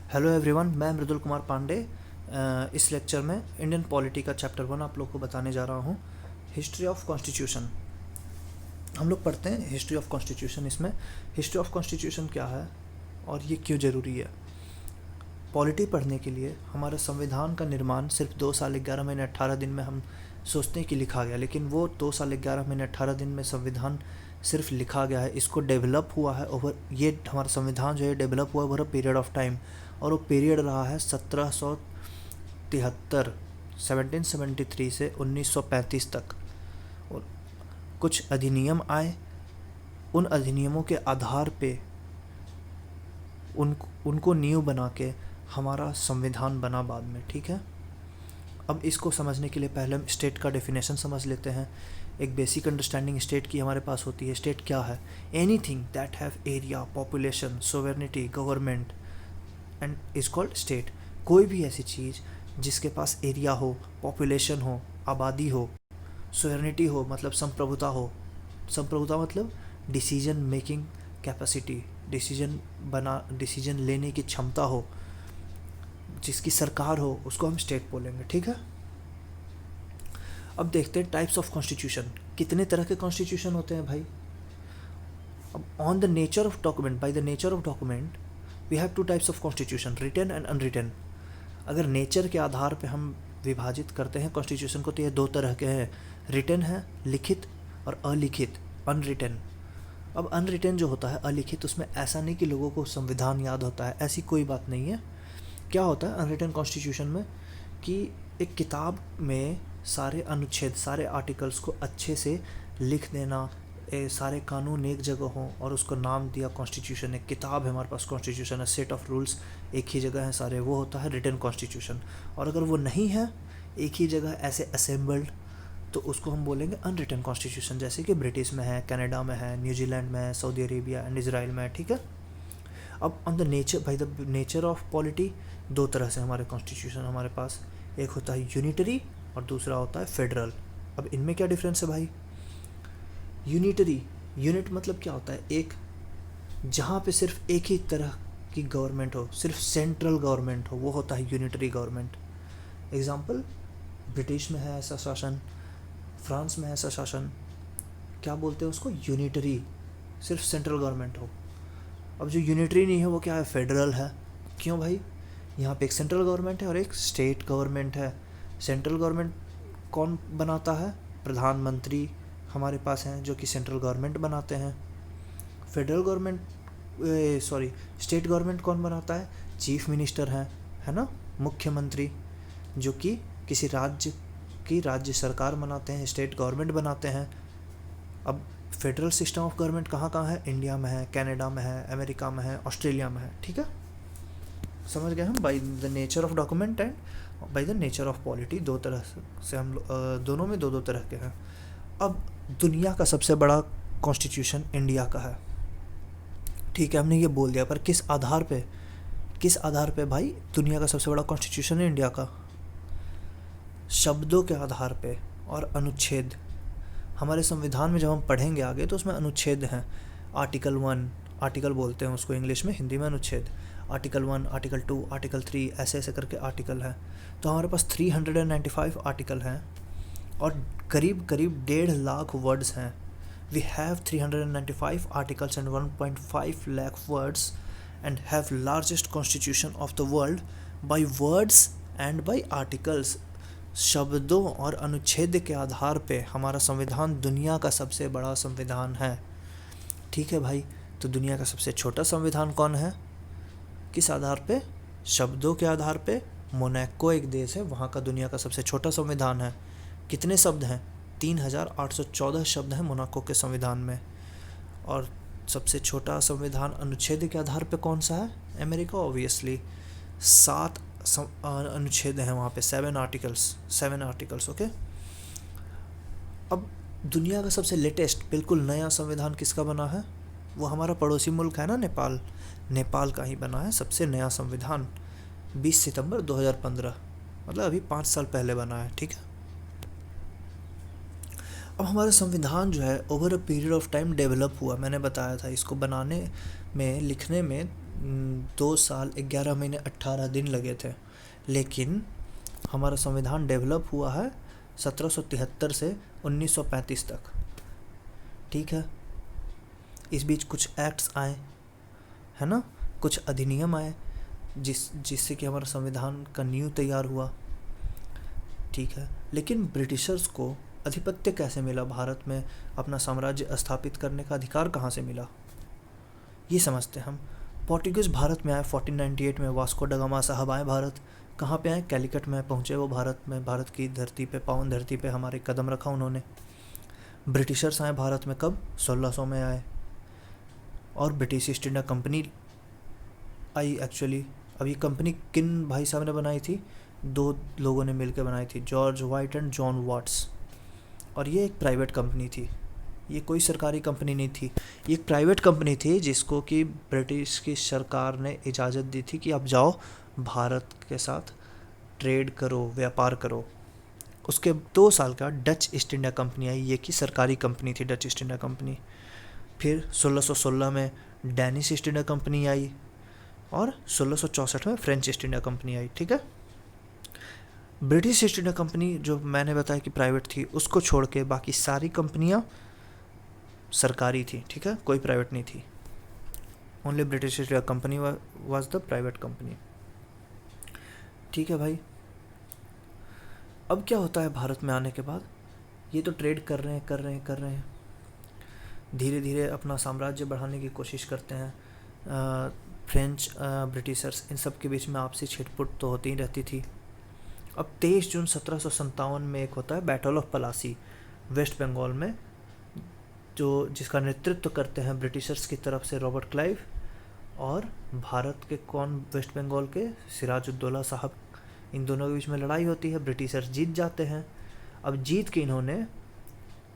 Hello everyone, मैं मृदुल कुमार पांडे। इस lecture में इंडियन पॉलिटी का चैप्टर 1 आप लोग को बताने जा रहा हूँ। हिस्ट्री ऑफ कॉन्स्टिट्यूशन हम लोग पढ़ते हैं। हिस्ट्री ऑफ कॉन्स्टिट्यूशन, इसमें हिस्ट्री ऑफ कॉन्स्टिट्यूशन क्या है और ये क्यों ज़रूरी है। पॉलिटी पढ़ने के लिए हमारे संविधान का निर्माण सिर्फ 2 साल 11 महीने 18 दिन में हम सोचते हैं कि लिखा गया, लेकिन वो 2 साल 11 महीने 18 दिन में संविधान सिर्फ लिखा गया है। इसको डेवलप हुआ है ओवर, ये हमारा संविधान जो है डेवलप हुआ over a period of time, और वो पीरियड रहा है 1773 1773 से 1935 तक। और कुछ अधिनियम आए, उन अधिनियमों के आधार पे उनको नींव बना के हमारा संविधान बना बाद में। ठीक है, अब इसको समझने के लिए पहले हम स्टेट का डेफिनेशन समझ लेते हैं। एक बेसिक अंडरस्टैंडिंग स्टेट की हमारे पास होती है। स्टेट क्या है? Anything that have area, population, sovereignty, government and is called state. कोई भी ऐसी चीज़ जिसके पास एरिया हो, पॉपुलेशन हो, आबादी हो, सोवेरेनिटी हो मतलब संप्रभुता हो। संप्रभुता मतलब डिसीजन मेकिंग कैपेसिटी, डिसीजन लेने की क्षमता हो, जिसकी सरकार हो, उसको हम स्टेट बोलेंगे। ठीक है, अब देखते हैं टाइप्स ऑफ कॉन्स्टिट्यूशन। कितने तरह के कॉन्स्टिट्यूशन होते हैं भाई। अब on the nature of document, by the nature of document we have 2 types of constitution, written and unwritten. अगर नेचर के आधार पे हम विभाजित करते हैं कॉन्स्टिट्यूशन को, तो ये 2 तरह के हैं। रिटन है लिखित, और अलिखित अनरिटन। अब अनरिटन जो होता है, अलिखित, उसमें ऐसा नहीं कि लोगों को संविधान याद होता है, ऐसी कोई बात नहीं है। क्या होता है अनरिटन कॉन्स्टिट्यूशन में कि एक किताब में सारे अनुच्छेद, सारे आर्टिकल्स को अच्छे से लिख देना, सारे कानून एक जगह हों और उसको नाम दिया कॉन्स्टिट्यूशन। एक किताब है हमारे पास, कॉन्स्टिट्यूशन है, सेट ऑफ रूल्स एक ही जगह हैं सारे, वो होता है रिटन कॉन्स्टिट्यूशन। और अगर वो नहीं है एक ही जगह ऐसे असेंबल्ड, तो उसको हम बोलेंगे अनरिटन कॉन्स्टिट्यूशन। जैसे कि ब्रिटिश में है, कनाडा में है, न्यूजीलैंड में है, सऊदी अरेबिया एंड इज़राइल में है। ठीक है, अब on the nature, by the nature of polity 2 तरह से हमारे कॉन्स्टिट्यूशन हमारे पास, एक होता है यूनिटरी और दूसरा होता है फेडरल। अब इनमें क्या डिफरेंस है भाई। यूनिटरी, यूनिट मतलब क्या होता है, एक जहाँ पे सिर्फ एक ही तरह की गवर्नमेंट हो, सिर्फ सेंट्रल गवर्नमेंट हो, वो होता है यूनिटरी गवर्नमेंट। एग्जाम्पल, ब्रिटिश में है ऐसा शासन, फ्रांस में है ऐसा शासन, क्या बोलते हैं उसको, यूनिटरी, सिर्फ सेंट्रल गवर्नमेंट हो। अब जो यूनिटरी नहीं है वो क्या है, फेडरल है। क्यों भाई, यहाँ पे एक सेंट्रल गवर्नमेंट है और एक स्टेट गवर्नमेंट है। सेंट्रल गवर्नमेंट कौन बनाता है, प्रधानमंत्री हमारे पास हैं जो कि सेंट्रल गवर्नमेंट बनाते हैं। Federal government, sorry, state government कौन बनाता है, चीफ मिनिस्टर है ना, मुख्यमंत्री, जो कि किसी राज्य की राज्य सरकार बनाते हैं, स्टेट गवर्नमेंट बनाते हैं। अब फेडरल सिस्टम ऑफ गवर्नमेंट कहाँ कहाँ है, इंडिया में है, कनाडा में है, अमेरिका में है, ऑस्ट्रेलिया में है। ठीक है, समझ गए हम। Bye the nature of document and bye the nature of polity, 2 तरह से हम दोनों में 2 तरह के हैं। अब दुनिया का सबसे बड़ा कॉन्स्टिट्यूशन इंडिया का है। ठीक है, हमने ये बोल दिया, पर किस आधार पे, किस आधार पे भाई दुनिया का सबसे बड़ा कॉन्स्टिट्यूशन है इंडिया का? शब्दों के आधार पे और अनुच्छेद। हमारे संविधान में जब हम पढ़ेंगे आगे तो उसमें अनुच्छेद हैं। आर्टिकल 1, आर्टिकल बोलते हैं उसको इंग्लिश में, हिंदी में अनुच्छेद। आर्टिकल 1, आर्टिकल 2, आर्टिकल 3, ऐसे ऐसे करके आर्टिकल हैं। तो हमारे पास 395 आर्टिकल हैं और करीब करीब 1.5 लाख वर्ड्स हैं। We have 395 articles and 1.5 lakh words and have largest constitution of the world by words and by articles. शब्दों और अनुच्छेद के आधार पे हमारा संविधान दुनिया का सबसे बड़ा संविधान है। ठीक है भाई, तो दुनिया का सबसे छोटा संविधान कौन है, किस आधार पे? शब्दों के आधार पे। मोनाको एक देश है, वहाँ का दुनिया का सबसे छोटा संविधान है। कितने शब्द हैं? 3814 शब्द हैं मोनाको के संविधान में। और सबसे छोटा संविधान अनुच्छेद के आधार पे कौन सा है? America, obviously. 7 अनुच्छेद हैं वहाँ पे, 7 आर्टिकल्स। ओके, अब दुनिया का सबसे लेटेस्ट बिल्कुल नया संविधान किसका बना है? वो हमारा पड़ोसी मुल्क है ना, नेपाल। नेपाल का ही बना है सबसे नया संविधान, 20 सितंबर 2015, मतलब अभी 5 साल पहले बना है। ठीक है, अब हमारा संविधान जो है over a period of time develop हुआ। मैंने बताया था इसको बनाने में, लिखने में 2 साल 11 महीने 18 दिन लगे थे, लेकिन हमारा संविधान डेवलप हुआ है 1773 से 1935 तक, ठीक है। इस बीच कुछ एक्ट्स आए, है ना, कुछ अधिनियम आए जिससे कि हमारा संविधान का नींव तैयार हुआ, ठीक है। लेकिन ब्रिटिशर्स को आधिपत्य कैसे मिला, भारत में अपना साम्राज्य स्थापित करने का अधिकार कहाँ से मिला, ये समझते हैं हम। पोर्टुगीज भारत में आए 1498 में, वास्को ड गामा साहब आए भारत। कहाँ पे आए? कैलिकट में पहुँचे वो भारत में, भारत की धरती पे, पावन धरती पे हमारे कदम रखा उन्होंने। ब्रिटिशर्स आए भारत में कब? 1600 में आए। और British east India company I actually. अब ये कंपनी किन भाई साहब ने बनाई थी? 2 लोगों ने मिलकर बनाई थी, George White and John Watts. और ये एक प्राइवेट कंपनी थी, ये कोई सरकारी कंपनी नहीं थी, ये एक प्राइवेट कंपनी थी जिसको कि ब्रिटिश की सरकार ने इजाज़त दी थी कि आप जाओ भारत के साथ ट्रेड करो, व्यापार करो। उसके 2 साल का डच ईस्ट इंडिया कंपनी आई, ये की सरकारी कंपनी थी डच ईस्ट इंडिया कंपनी। फिर 1616 में डैनिश ईस्ट इंडिया कंपनी आई और 1664 में फ्रेंच ईस्ट इंडिया कंपनी आई, ठीक है। ब्रिटिश ईस्ट इंडिया कंपनी जो मैंने बताया कि प्राइवेट थी, उसको छोड़ के बाकी सारी कंपनियां सरकारी थी, ठीक है, कोई प्राइवेट नहीं थी। Only British east India company was the private company, ठीक है भाई। अब क्या होता है भारत में आने के बाद? ये तो ट्रेड कर रहे हैं, धीरे धीरे अपना साम्राज्य बढ़ाने की कोशिश करते हैं। फ्रेंच, ब्रिटिशर्स, इन सब के बीच में आपसी छिटपुट तो होती ही रहती थी। अब 23 जून 1757 में एक होता है battle of Plassey, west Bengal में, जिसका नेतृत्व करते हैं ब्रिटिशर्स की तरफ से रॉबर्ट क्लाइव, और भारत के कौन? वेस्ट बंगाल के सिराजुद्दौला साहब। इन दोनों के बीच में लड़ाई होती है, ब्रिटिशर्स जीत जाते हैं। अब जीत के इन्होंने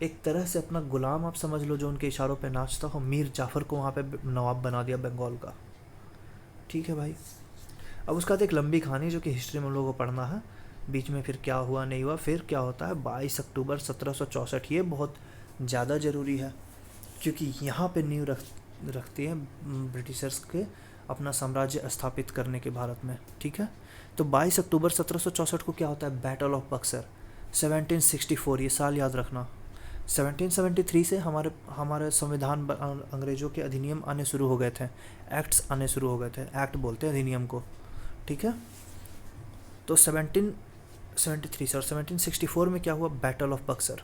एक तरह से अपना गुलाम, आप समझ लो, जो उनके इशारों पे नाचता हो, मीर जाफ़र को वहाँ पे नवाब बना दिया बंगाल का, ठीक है भाई। अब उसका एक लंबी कहानी जो कि हिस्ट्री में हम लोगों को पढ़ना है, बीच में फिर क्या हुआ नहीं हुआ, फिर क्या होता है 22 अक्टूबर 1764। ये बहुत ज़्यादा ज़रूरी है क्योंकि यहाँ पे नींव रखती है ब्रिटिशर्स के अपना साम्राज्य स्थापित करने के भारत में, ठीक है। तो 22 अक्टूबर 1764 को क्या होता है? Battle of Buxar. 1764, ये साल याद रखना। 1773 से हमारे संविधान, अंग्रेज़ों के अधिनियम आने शुरू हो गए थे, एक्ट्स आने शुरू हो गए थे, एक्ट बोलते हैं अधिनियम को, ठीक है। तो 1773 से और 1764 में क्या हुआ? Battle of Buxar.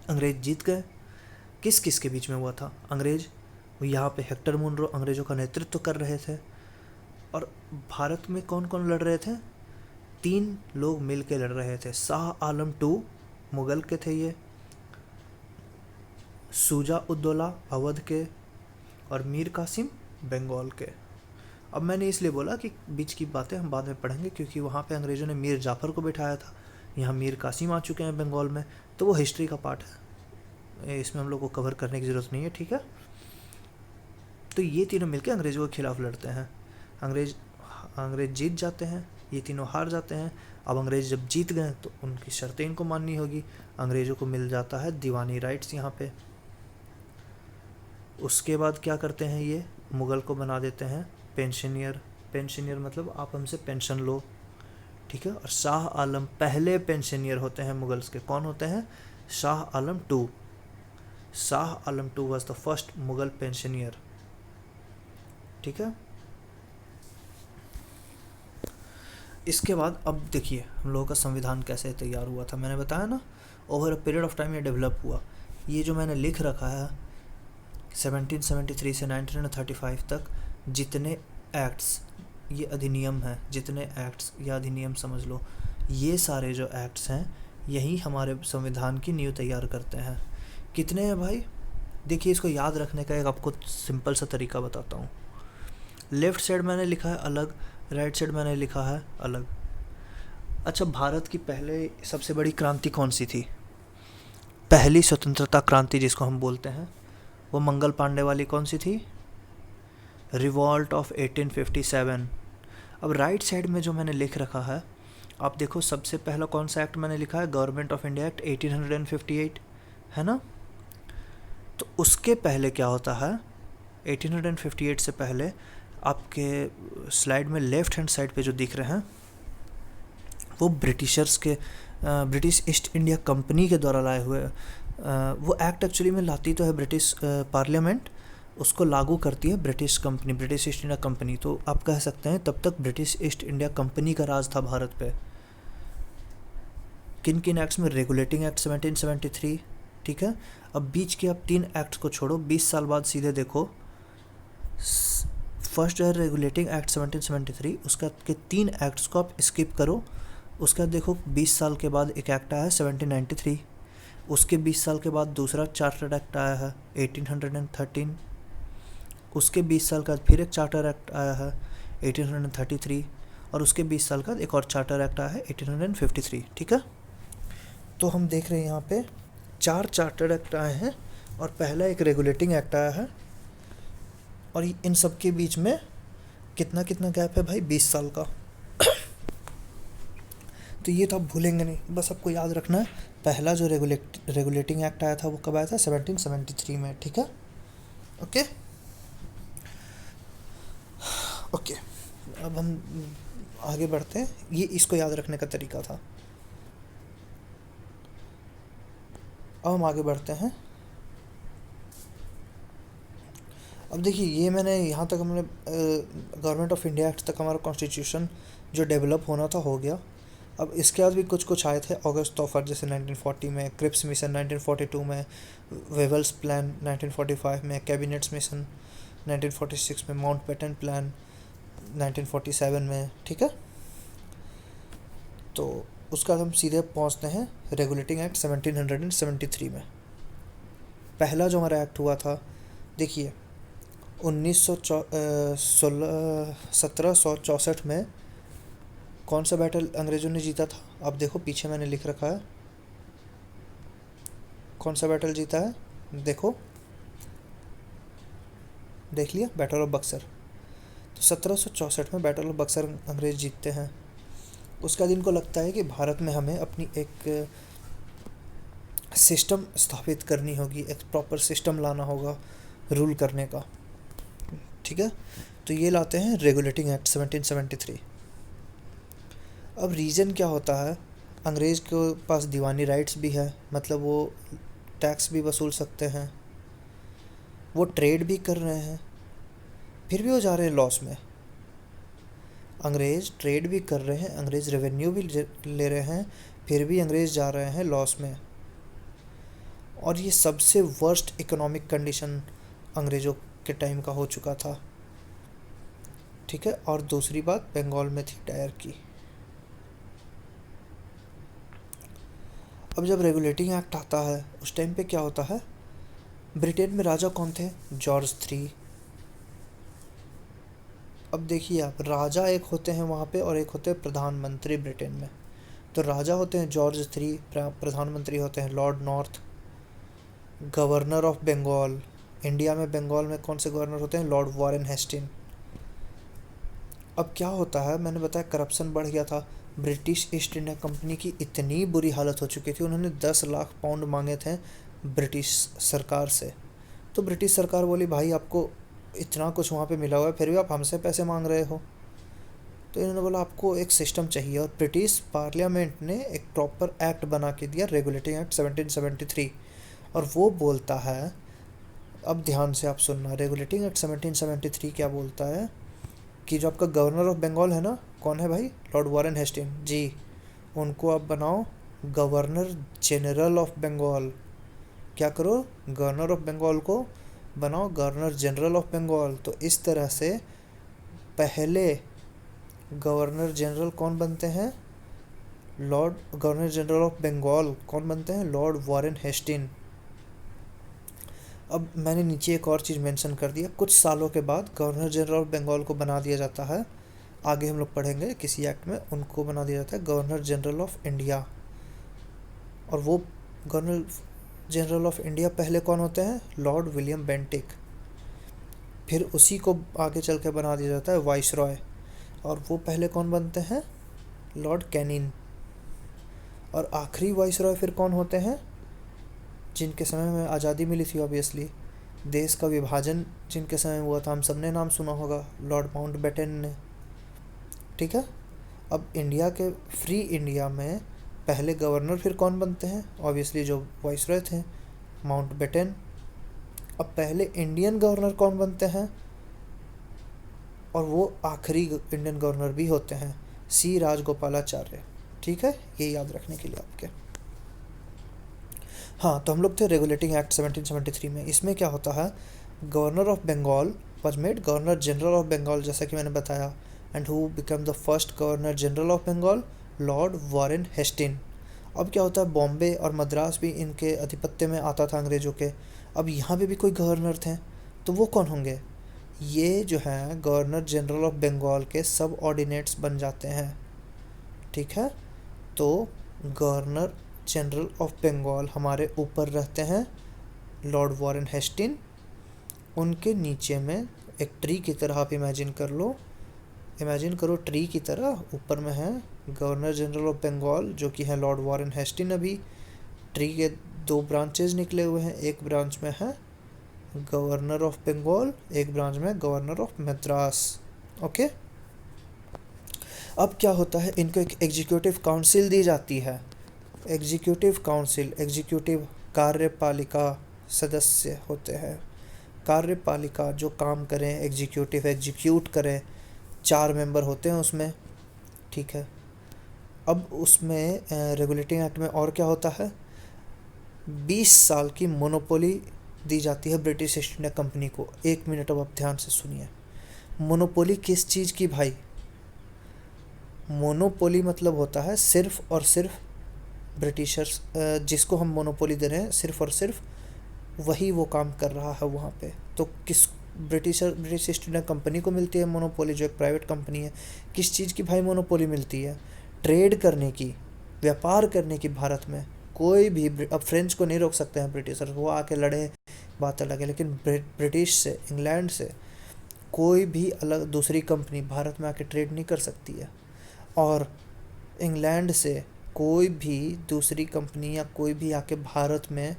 अंग्रेज जीत गए। किस किस के बीच में हुआ था? अंग्रेज, यहाँ पे हेक्टर मुनरो अंग्रेज़ों का नेतृत्व कर रहे थे। और भारत में कौन कौन लड़ रहे थे? 3 लोग मिल के लड़ रहे थे। शाह आलम II मुग़ल के थे ये, शुजा उद्दौला अवध के, और मीर कासिम बंगाल के। अब मैंने इसलिए बोला कि बीच की बातें हम बाद में पढ़ेंगे, क्योंकि वहाँ पे अंग्रेज़ों ने मीर जाफ़र को बिठाया था, यहाँ मीर कासिम आ चुके हैं बंगाल में, तो वो हिस्ट्री का पार्ट है, इसमें हम लोग को कवर करने की ज़रूरत नहीं है, ठीक है। तो ये तीनों मिलकर अंग्रेज़ों के खिलाफ़ लड़ते हैं। अंग्रेज़ जीत जाते हैं, ये तीनों हार जाते हैं। अब अंग्रेज़ जब जीत गए तो उनकी शर्तें इनको माननी होगी। अंग्रेज़ों को मिल जाता है दीवानी राइट्स यहाँ पे। उसके बाद क्या करते हैं? ये मुग़ल को बना देते हैं पेंशनियर मतलब आप हमसे पेंशन लो, ठीक है। और शाह आलम पहले पेंशनियर होते हैं मुग़ल्स के। कौन होते हैं? Shah Alam II। Shah Alam II was the first Mughal pensioner, ठीक है। इसके बाद अब देखिए हम लोगों का संविधान कैसे तैयार हुआ था। मैंने बताया ना, over a period of time ये डेवलप हुआ। ये जो मैंने लिख रखा है 1773 से 1935 तक जितने एक्ट्स, ये अधिनियम हैं, जितने एक्ट्स या अधिनियम समझ लो, ये सारे जो एक्ट्स हैं यही हमारे संविधान की नींव तैयार करते हैं। कितने हैं भाई? देखिए, इसको याद रखने का एक आपको सिंपल सा तरीका बताता हूँ। लेफ़्ट साइड मैंने लिखा है अलग, राइट साइड मैंने लिखा है अलग। अच्छा, भारत की पहले सबसे बड़ी क्रांति कौन सी थी? पहली स्वतंत्रता क्रांति जिसको हम बोलते हैं, वो मंगल पांडे वाली कौन सी थी? Revolt of 1857। अब राइट साइड में जो मैंने लिख रखा है, आप देखो, सबसे पहला कौन सा एक्ट मैंने लिखा है? गवर्नमेंट ऑफ इंडिया एक्ट 1858, है ना। तो उसके पहले क्या होता है? 1858 से पहले आपके स्लाइड में लेफ्ट हैंड साइड पे जो दिख रहे हैं वो ब्रिटिशर्स के ब्रिटिश ईस्ट इंडिया कंपनी के द्वारा लाए हुए वो एक्ट एक्चुअली में लाती तो है ब्रिटिश पार्लियामेंट, उसको लागू करती है British company, British east India company. तो आप कह सकते हैं तब तक ब्रिटिश ईस्ट इंडिया कंपनी का राज था भारत पे। किन किन एक्ट्स में? रेगुलेटिंग एक्ट 1773, ठीक है। अब बीच के आप 3 एक्ट्स को छोड़ो, 20 साल बाद सीधे देखो, फर्स्ट है रेगुलेटिंग एक्ट 1773, उसका के 3 एक्ट्स को आप स्किप करो। उसका देखो 20 साल के बाद एक एक्ट आया है 1793, उसके 20 साल के बाद दूसरा चार्टर एक्ट आया है 1813, उसके 20 साल के बाद फिर एक चार्टर एक्ट आया है 1833, और उसके 20 साल के बाद एक और चार्टर एक्ट आया है 1853, ठीक है। तो हम देख रहे हैं यहाँ पे 4 चार्टर एक्ट आए हैं और पहला एक रेगुलेटिंग एक्ट आया है, और इन सब के बीच में कितना कितना गैप है भाई? 20 साल का। तो ये तो आप भूलेंगे नहीं, बस आपको याद रखना है पहला जो रेगुलेटिंग एक्ट आया था वो कब आया था? 1773 में, ठीक है। ओके ओके, अब हम आगे बढ़ते हैं। ये इसको याद रखने का तरीका था। अब हम आगे बढ़ते हैं। अब देखिए, ये मैंने यहाँ तक हमने गवर्नमेंट ऑफ इंडिया एक्ट तक हमारा कॉन्स्टिट्यूशन जो डेवलप होना था हो गया। अब इसके बाद भी कुछ कुछ आए थे, ऑगस्ट तोफर जैसे 1940 में, क्रिप्स मिशन 1942 में, वेवल्स प्लान 1945 में, कैबिनेट्स मिशन 1946 में, माउंटबेटन प्लान 1947 में, ठीक है। तो उसका हम सीधे पहुंचते हैं रेगुलेटिंग एक्ट 1773 में। पहला जो हमारा एक्ट हुआ था, देखिए 1764 में कौन सा बैटल अंग्रेज़ों ने जीता था? आप देखो पीछे मैंने लिख रखा है कौन सा बैटल जीता है, देखो, देख लिया, बैटल ऑफ बक्सर। तो 1764 में बैटल ऑफ बक्सर अंग्रेज़ जीतते हैं। उसका दिन को लगता है कि भारत में हमें अपनी एक सिस्टम स्थापित करनी होगी, एक प्रॉपर सिस्टम लाना होगा रूल करने का, ठीक है। तो ये लाते हैं रेगुलेटिंग एक्ट 1773। अब रीज़न क्या होता है? अंग्रेज़ के पास दीवानी राइट्स भी है, मतलब वो टैक्स भी वसूल सकते हैं, वो ट्रेड भी कर रहे हैं, फिर भी वो जा रहे हैं लॉस में। अंग्रेज़ ट्रेड भी कर रहे हैं, अंग्रेज़ रेवेन्यू भी ले रहे हैं, फिर भी अंग्रेज़ जा रहे हैं लॉस में। और ये सबसे वर्स्ट इकोनॉमिक कंडीशन अंग्रेज़ों के टाइम का हो चुका था, ठीक है। और दूसरी बात बंगाल में थी टायर की। अब जब रेगुलेटिंग एक्ट आता है उस टाइम पे क्या होता है? ब्रिटेन में राजा कौन थे? जॉर्ज 3। अब देखिए आप, राजा एक होते हैं वहाँ पे और एक होते हैं प्रधानमंत्री ब्रिटेन में। तो राजा होते हैं जॉर्ज 3, प्रधानमंत्री होते हैं Lord North. Governor of Bengal, India में बंगाल में कौन से गवर्नर होते हैं? Lord Warren Hasting. अब क्या होता है, मैंने बताया करप्शन बढ़ गया था। ब्रिटिश ईस्ट इंडिया कंपनी की इतनी बुरी हालत हो चुकी थी, उन्होंने 10 लाख पाउंड मांगे थे ब्रिटिश सरकार से। तो ब्रिटिश सरकार बोली भाई आपको इतना कुछ वहाँ पे मिला हुआ है, फिर भी आप हमसे पैसे मांग रहे हो। तो इन्होंने बोला आपको एक सिस्टम चाहिए, और ब्रिटिश पार्लियामेंट ने एक प्रॉपर एक्ट बना के दिया, रेगुलेटिंग एक्ट 1773। और वो बोलता है, अब ध्यान से आप सुनना, रेगुलेटिंग एक्ट 1773 क्या बोलता है कि जो आपका गवर्नर ऑफ बंगाल है ना, कौन है भाई? लॉर्ड वॉरेन हेस्टिंग जी, उनको आप बनाओ गवर्नर जनरल ऑफ बंगाल। क्या करो? गवर्नर ऑफ बंगाल को बनाओ गवर्नर जनरल ऑफ बंगाल। तो इस तरह से पहले गवर्नर जनरल कौन बनते हैं? गवर्नर जनरल ऑफ बंगाल कौन बनते हैं? Lord Warren Hasting. अब मैंने नीचे एक और चीज़ मेंशन कर दिया, कुछ सालों के बाद गवर्नर जनरल ऑफ बंगाल को बना दिया जाता है, आगे हम लोग पढ़ेंगे किसी एक्ट में, उनको बना दिया जाता है गवर्नर जनरल ऑफ इंडिया। और वो गवर्नर जनरल ऑफ इंडिया पहले कौन होते हैं? Lord William Bentinck. फिर उसी को आगे चल के बना दिया जाता है वाइसरॉय, और वो पहले कौन बनते हैं? Lord Canning. और आखिरी वाइसरॉय फिर कौन होते हैं? जिनके समय में आज़ादी मिली थी ऑब्वियसली, देश का विभाजन जिनके समय हुआ था, हम सब ने नाम सुना होगा, लॉर्ड माउंटबेटन ने, ठीक है। अब इंडिया के फ्री इंडिया में पहले गवर्नर फिर कौन बनते हैं? ऑब्वियसली जो वाइसरॉय थे, माउंटबेटन। अब पहले इंडियन गवर्नर कौन बनते हैं, और वो आखिरी इंडियन गवर्नर भी होते हैं, सी राजगोपालाचार्य, ठीक है, ये याद रखने के लिए आपके। हाँ, तो हम लोग थे रेगुलेटिंग एक्ट 1773 में। इसमें क्या होता है, governor of Bengal was made governor general of Bengal, जैसा कि मैंने बताया, and who become the first governor general of Bengal, Lord Warren Hastings. अब क्या होता है, बॉम्बे और मद्रास भी इनके आधिपत्य में आता था अंग्रेज़ों के। अब यहाँ पे भी कोई गवर्नर थे, तो वो कौन होंगे? ये जो है गवर्नर जनरल ऑफ बंगाल के सब ऑर्डिनेट्स बन जाते हैं, ठीक है। तो गवर्नर जनरल ऑफ बंगाल हमारे ऊपर रहते हैं लॉर्ड वॉरेन हेस्टिन, उनके नीचे में एक ट्री की तरह आप इमेजिन कर लो, इमेजिन करो ट्री की तरह, ऊपर में है गवर्नर जनरल ऑफ बंगाल जो कि है लॉर्ड वॉरेन हेस्टिन। अभी ट्री के 2 ब्रांचेज निकले हुए हैं, एक ब्रांच में है गवर्नर ऑफ बंगाल, एक ब्रांच में गवर्नर ऑफ मद्रास, ओके। अब क्या होता है, इनको एक एग्जीक्यूटिव काउंसिल दी जाती है। एग्जीक्यूटिव काउंसिल, एग्जीक्यूटिव कार्यपालिका सदस्य होते हैं, कार्यपालिका जो काम करें, एग्जीक्यूटिव एग्जीक्यूट करें, 4 मेंबर होते हैं उसमें, ठीक है। अब उसमें रेगुलेटिंग एक्ट में और क्या होता है, 20 साल की मोनोपोली दी जाती है ब्रिटिश ईस्ट इंडिया कंपनी को। 1 मिनट अब आप ध्यान से सुनिए, मोनोपोली किस चीज़ की भाई? मोनोपोली मतलब होता है सिर्फ और सिर्फ ब्रिटिशर्स, जिसको हम मोनोपोली दे रहे हैं सिर्फ और सिर्फ वही वो काम कर रहा है वहाँ पे। तो किस ब्रिटिश ईस्ट इंडिया कंपनी को मिलती है मोनोपोली, जो एक प्राइवेट कंपनी है। किस चीज़ की भाई मोनोपोली मिलती है? ट्रेड करने की, व्यापार करने की। भारत में कोई भी, अब फ्रेंच को नहीं रोक सकते हैं ब्रिटिशर्स, वो आके लड़े बात अलग है, लेकिन ब्रिटिश से, इंग्लैंड से कोई भी अलग दूसरी कंपनी भारत में आके ट्रेड नहीं कर सकती है, और इंग्लैंड से कोई भी दूसरी कंपनी या कोई भी आके भारत में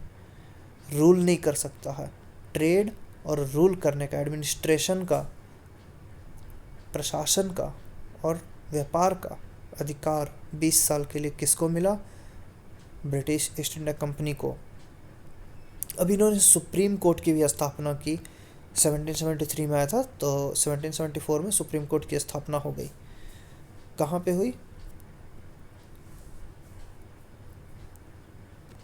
रूल नहीं कर सकता है। ट्रेड और रूल करने का, एडमिनिस्ट्रेशन का, प्रशासन का और व्यापार का अधिकार 20 साल के लिए किसको मिला? ब्रिटिश ईस्ट इंडिया कंपनी को। अब इन्होंने सुप्रीम कोर्ट की भी स्थापना की, 1773 में आया था, तो 1774 में सुप्रीम कोर्ट की स्थापना हो गई। कहाँ पे हुई?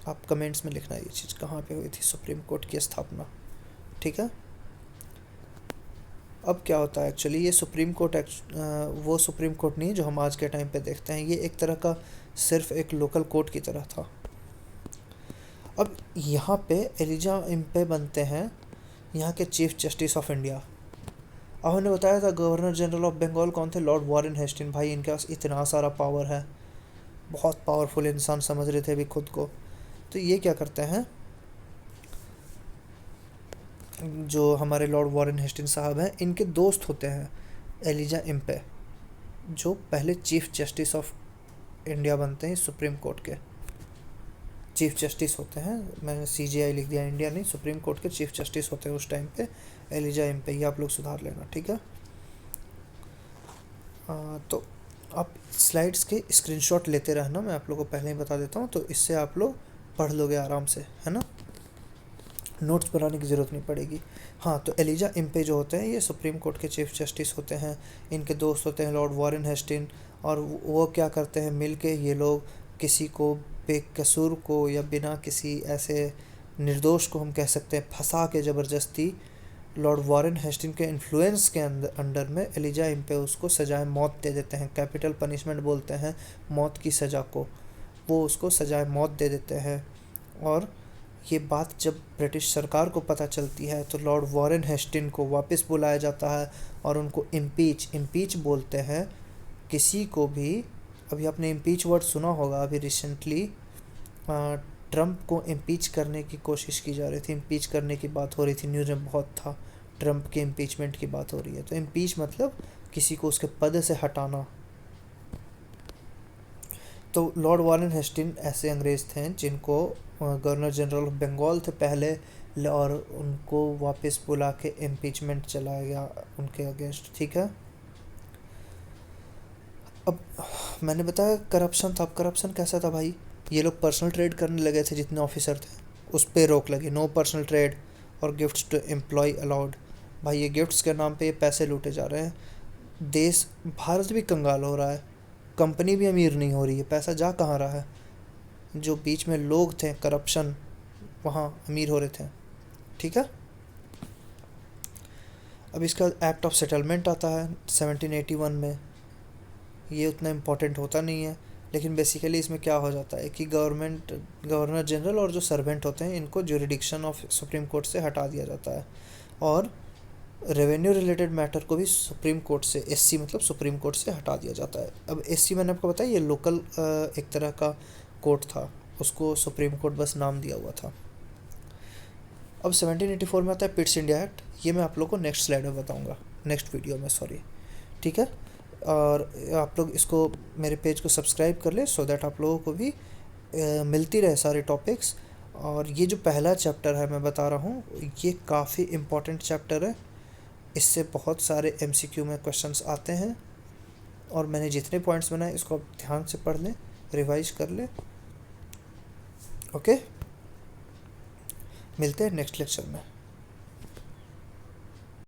आप कमेंट्स में लिखना ये चीज़, कहाँ पे हुई थी सुप्रीम कोर्ट की स्थापना, ठीक है। अब क्या होता है एक्चुअली, ये सुप्रीम कोर्ट वो सुप्रीम कोर्ट नहीं है जो हम आज के टाइम पे देखते हैं, ये एक तरह का सिर्फ एक लोकल कोर्ट की तरह था। अब यहाँ पे एलिजा इम्पे बनते हैं यहाँ के चीफ जस्टिस ऑफ इंडिया। अब हमने बताया था गवर्नर जनरल ऑफ बंगाल कौन थे? Lord Warren Hastings. भाई इनके पास इतना सारा पावर है, बहुत पावरफुल इंसान समझ रहे थे अभी खुद को। तो ये क्या करते हैं, जो हमारे लॉर्ड वॉरेन हेस्टिन साहब हैं, इनके दोस्त होते हैं एलिजा इम्पे, जो पहले चीफ जस्टिस ऑफ इंडिया बनते हैं सुप्रीम कोर्ट के। चीफ जस्टिस होते हैं, मैंने CJI लिख दिया, इंडिया नहीं, सुप्रीम कोर्ट के चीफ जस्टिस होते हैं उस टाइम पे एलिजा इम्पे, ये आप लोग सुधार लेना, ठीक है। तो आप स्लाइड्स के स्क्रीनशॉट लेते रहना, मैं आप लोगों को पहले ही बता देता हूँ, तो इससे आप लोग पढ़ लोगे आराम से, है ना, नोट्स बनाने की ज़रूरत नहीं पड़ेगी। हाँ, तो एलिजा इम्पे जो होते हैं ये सुप्रीम कोर्ट के चीफ जस्टिस होते हैं, इनके दोस्त होते हैं लॉर्ड वॉरेन हेस्टिन, और वो क्या करते हैं, मिल के ये लोग किसी को बेकसूर को या बिना किसी ऐसे निर्दोष को हम कह सकते हैं फंसा के ज़बरदस्ती लॉर्ड वॉरेन हेस्टिन के इन्फ्लुएंस के अंडर में एलिजा इम्पे उसको सजाए मौत दे देते हैं। कैपिटल पनिशमेंट बोलते हैं मौत की सज़ा को, वो उसको सजाए मौत दे देते हैं। और ये बात जब ब्रिटिश सरकार को पता चलती है तो लॉर्ड वॉरेन हेस्टिन को वापस बुलाया जाता है और उनको इम्पीच बोलते हैं। किसी को भी, अभी आपने इम्पीच वर्ड सुना होगा, अभी रिसेंटली ट्रंप को इम्पीच करने की कोशिश की जा रही थी, इम्पीच करने की बात हो रही थी, न्यूज़ में बहुत था, ट्रंप के इम्पीचमेंट की बात हो रही है। तो इम्पीच मतलब किसी को उसके पद से हटाना। तो लॉर्ड वॉरेन हेस्टिन ऐसे अंग्रेज़ थे जिनको गवर्नर जनरल ऑफ बंगाल थे पहले, और उनको वापस बुला के इम्पीचमेंट चलाया गया उनके अगेंस्ट, ठीक है। अब मैंने बताया करप्शन था। अब करप्शन कैसा था भाई, ये लोग पर्सनल ट्रेड करने लगे थे, जितने ऑफिसर थे उस पर रोक लगी, नो पर्सनल ट्रेड और गिफ्ट्स टू एम्प्लॉय अलाउड। भाई ये गिफ्ट्स के नाम पे ये पैसे लूटे जा रहे हैं, देश भारत भी कंगाल हो रहा है, कंपनी भी अमीर नहीं हो रही है, पैसा जा कहाँ रहा है। जो बीच में लोग थे करप्शन, वहाँ अमीर हो रहे थे, ठीक है। अब इसका एक्ट ऑफ सेटलमेंट आता है 1781 में। ये उतना इम्पोर्टेंट होता नहीं है, लेकिन बेसिकली इसमें क्या हो जाता है कि गवर्नर जनरल और जो सर्वेंट होते हैं इनको ज्यूरिडिक्शन ऑफ सुप्रीम कोर्ट से हटा दिया जाता है, और रेवेन्यू रिलेटेड मैटर को भी सुप्रीम कोर्ट से, एससी मतलब सुप्रीम कोर्ट से हटा दिया जाता है। अब एससी मैंने आपको बताया ये लोकल एक तरह का कोर्ट था, उसको सुप्रीम कोर्ट बस नाम दिया हुआ था। अब 1784 में आता है पिट्स इंडिया एक्ट, ये मैं आप लोग को नेक्स्ट स्लाइड में बताऊंगा, नेक्स्ट वीडियो में, सॉरी, ठीक है। और आप लोग इसको मेरे पेज को सब्सक्राइब कर ले, सो दैट आप लोगों को भी मिलती रहे सारे टॉपिक्स। और ये जो पहला चैप्टर है मैं बता रहा हूँ, ये काफ़ी इम्पोर्टेंट चैप्टर है, इससे बहुत सारे एमसीक्यू में क्वेश्चंस आते हैं, और मैंने जितने पॉइंट्स बनाए इसको आप ध्यान से पढ़ लें, रिवाइज कर लें, ओके। मिलते हैं नेक्स्ट लेक्चर में।